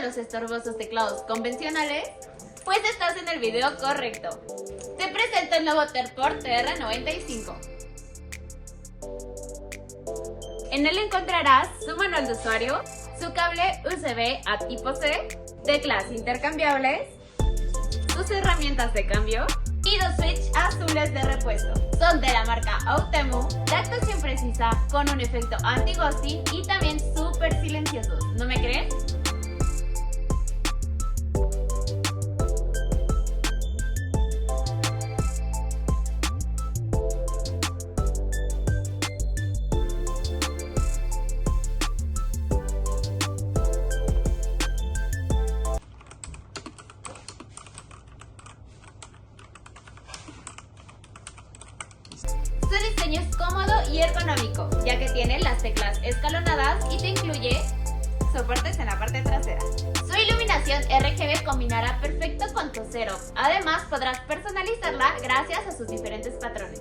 de los estorbosos teclados convencionales? Pues estás en el video correcto. Te presento el nuevo Terport TR95. En él encontrarás su manual de usuario, su cable USB a tipo C, teclas intercambiables, sus herramientas de cambio y dos switches azules de repuesto. Son de la marca Outemu, de actuación precisa, con un efecto anti-ghosting y también súper silenciosos. ¿No me crees? Su diseño es cómodo y ergonómico, ya que tiene las teclas escalonadas y te incluye soportes en la parte trasera. Su iluminación RGB combinará perfecto con tu setup. Además, podrás personalizarla gracias a sus diferentes patrones.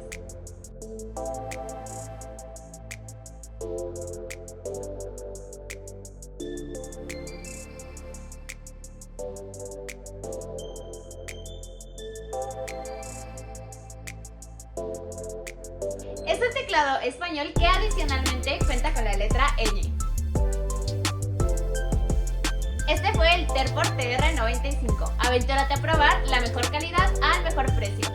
Es un teclado español que adicionalmente cuenta con la letra ñ. Este fue el Terport TR95. Aventúrate a probar la mejor calidad al mejor precio.